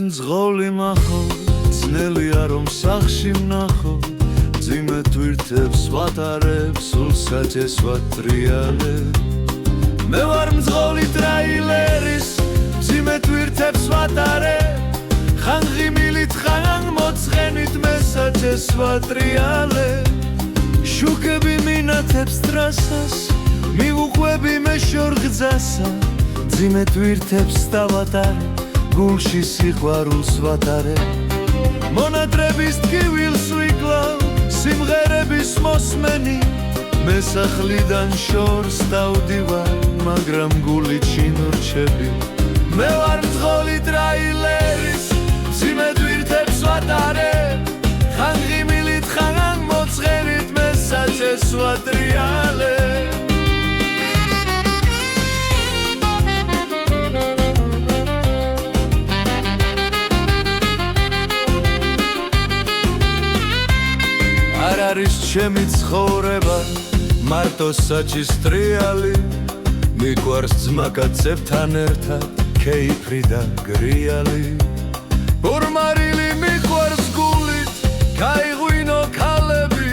მძღოლი მახო ძნელია რომ სახში ვნახო ძიმე თვირთებს ვატარებ სულსაჯეს ვატრიალებ მე ვარ მძღოლი ტრაილერის ძიმე თვირთებს ვატარებ ხან ღიმილით ხან მოწყენით მესაჯეს ვატრიალებ შუქები მინათებს ტრასას მივუყვები მე შორგძასა ძიმე თვირთებს დავატარებ გულში სიყვარულს ვატარებ მონატრების ტკივილს ვიკლავ სიმღერების მოსმენი მე სახლიდან შორს დავდივარ მაგრამ გულით შინ ვრჩები მე ვარ მძღოლი ტრაილერის ძიმე თვირთებს ვატარებ ხან ღიმილით ხან მოწყენით მესაჯეს ვატრიალებ არ არის ჩემი ცხოვრება მარტო საჭის ტრიალი მიყვარს ძმაკაცებთან ერთად ქეიფრი და გრიალი ორმარილი მიყვარს გულით გაიღვინო ქალები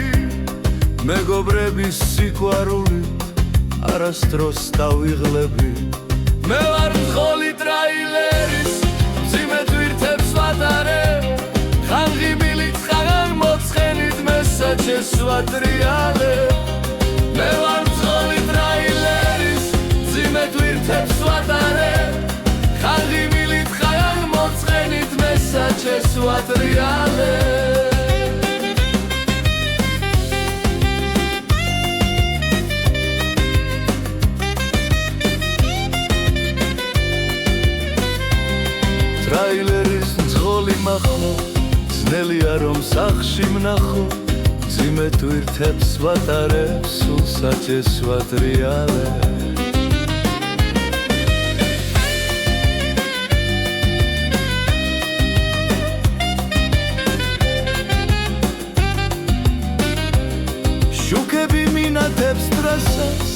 მეგობრების სიყვარულით არასდროს დავიღლები მე ვარ მძღოლი ტრაილერის ძიმე თვირთებს ვატარებ ხან ღიმილით ხან მოწყენით მესაჯეს ვატრიალებ მე ვარ მძღოლი ტრაილერის ძიმე თვირთებს ვატარებ ხან ღიმილით ხან მოწყენით მესაჯეს ვატრიალებ ტრაილერის მძღოლი მახო ძნელია რომ სახში ვნახო ძიმე თვირთებს ვატარებ სულსაჯეს ვატრიალებ შუქები მინათებს ტრასას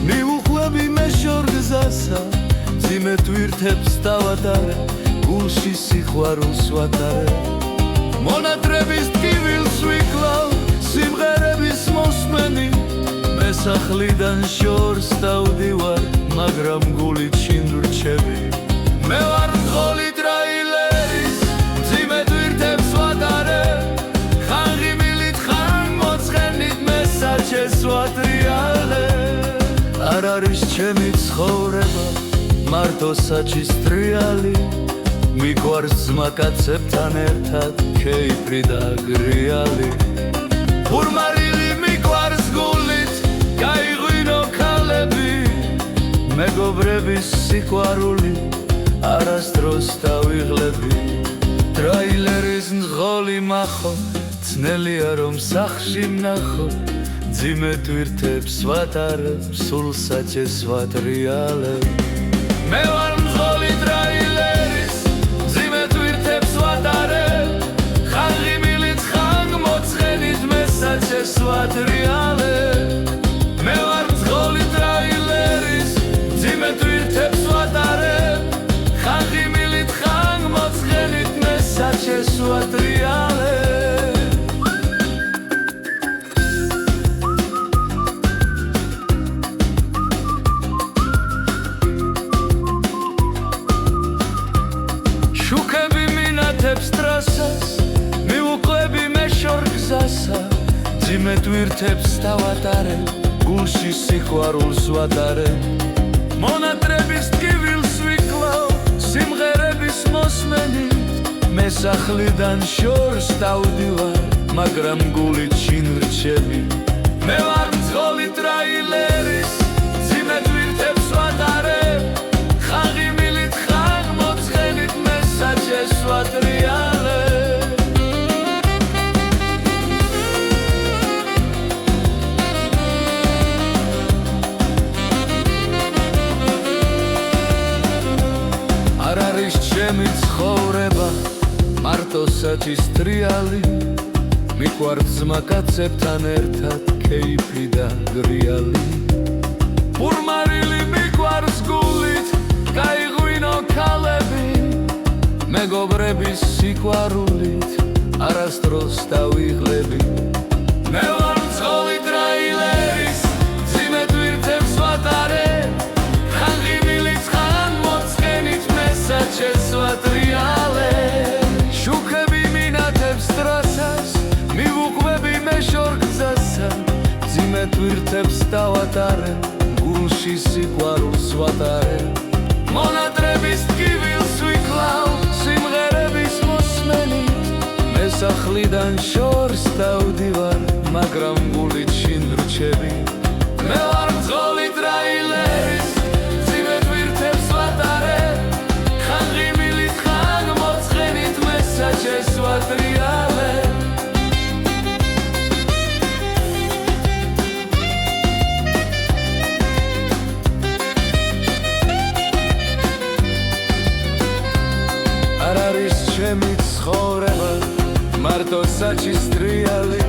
მივუყვები მე შორგზასა ძიმე თვირთებს დავატარებ გულში სიყვარულს ვატარებ მონატრების ტკივილს ვიკლავ სიმღერების მოსმენი მე სახლიდან შორს დავდივარ მაგრამ გულით შინ ვრჩები მე ვარ მძღოლი ტრაილერის ძიმე თვირთებს ვატარებ ხან ღიმილით ხან მოწყენით მესაჯეს ვატრიალებ არ არის ჩემი ცხოვრება მარტო საჭის ტრიალი მიყვარს ძმაკაცებთან ერთად ქეიფრი და გრიალი ორმარილი მიყვარს გულით გაიღვინო ქალები მეგობრების სიყვარულით არასდროს დავიღლები ტრაილერის მძღოლი მახო ძნელია რომ სახში ვნახო ძიმე თვირთებს ვატარებ სულსაჯეს ვატრიალებ მე ვარ მძღოლი ტრაილერის ძიმე თვირთებს ვატარებ ხან ღიმილით ხან მოწყენით მესაჯეს ვატრიალებ მე ვარ მძღოლი ტრაილერის ძიმე თვირთებს ვატარებ ხან ღიმილით ხან მოწყენით მესაჯეს ვატრიალებ შუქები მინათებს ტრასას მივუყვები მე შორგზასა ძიმე თვირთებს დავატარებ გულში სიყვარულს ვატარებ მონატრების ტკივილს ვიკლავ სიმღერების მოსმენი მე სახლიდან შორს დავდივარ მაგრამ გულით შინ ვრჩები მე ვარ მძღოლი ტრაილერის ძიმე თვირთებს ვატარებ ხან ღიმილით ხან მოწყენით მესაჯეს ვატრიალებ არ არის ჩემი ცხოვრება მარტო საჭის ტრიალი მიყვარს ძმაკაცებთან ერთად ქეიფი და გრიალი ორმარილი მიყვარს გულით გაიღვინო ქალები მეგობრები მეგობრების სიყვარულით არასდროს დავიღლები. მე ვარ მძღოლი ტრაილერის მძიმე ტვირთებს ვატარებ, ხან ღიმილით ხან მოწყენით მესაჩეს ვატრიალებ. შუქები მინათებს ტრასას, მივუყვები მე შორ გზასა, მძიმე ტვირთებს დავატარებ, გულში სიყვარულს ვატარებ. მონატრების ტკივილს ვიკლავ სიმღერების მოსმენით, მესახლიდან შორს დავდივარ, მაგრამ გულით შინ რჩები. მე ვარ მძღოლი ტრაილერის მძიმე ტვირთებს ვატარებ, ხან ღიმილით ხან მოწყენით მესაჩეს ვატრიალებ. არ არის ჩემი ცხოვრება მარტო საჩის ტრიალი,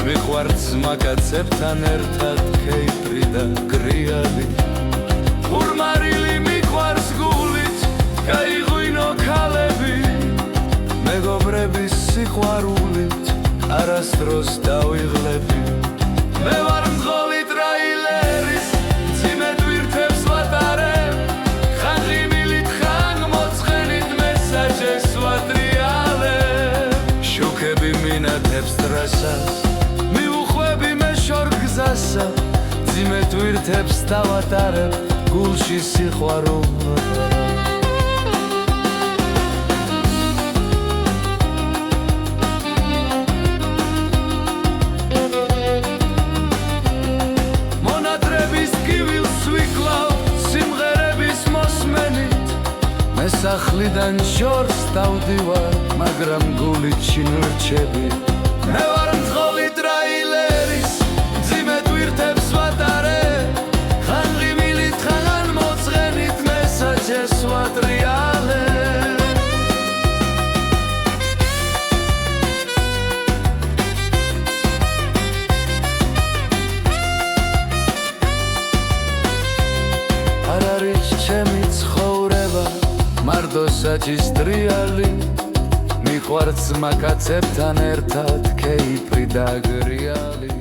მიყვართ ძმაკაცებთან ერთად ქეიფრი და გრიალი. ხურმარილი მიყვარს გულით, გაიღვინო ქალები, მეგობრების სიყვარულით არასდროს დავიღლები. მე ვარ მძღოლი ტრაილერის მძიმე ტვირთებს ვატარებ, ხან ღიმილით ხან მოწყენით მესაჩეს ვატრიალებ. შუქები მინათებს ტრასას, მივუყვები მე შორ გზასა, მძიმე ტვირთებს დავატარებ, გულში სიყვარულს ვატარებ. მონატრების ტკივილს ვიკლავ სიმღერების მოსმენით, მესახლიდან შორს დავდივარ, მაგრამ გულით შინ რჩები. მე ვარ მძღოლი ტრაილერის მძიმე ტვირთებს ვატარებ, ხან ღიმილით ხან მოწყენით მესაჩეს ვატრიალებ. არ არის ჩემი ცხოვრება მარტო საჩის ტრიალი, მიყვართ ძმაკაცებთან ერთად ქეიფრი და გრიალი.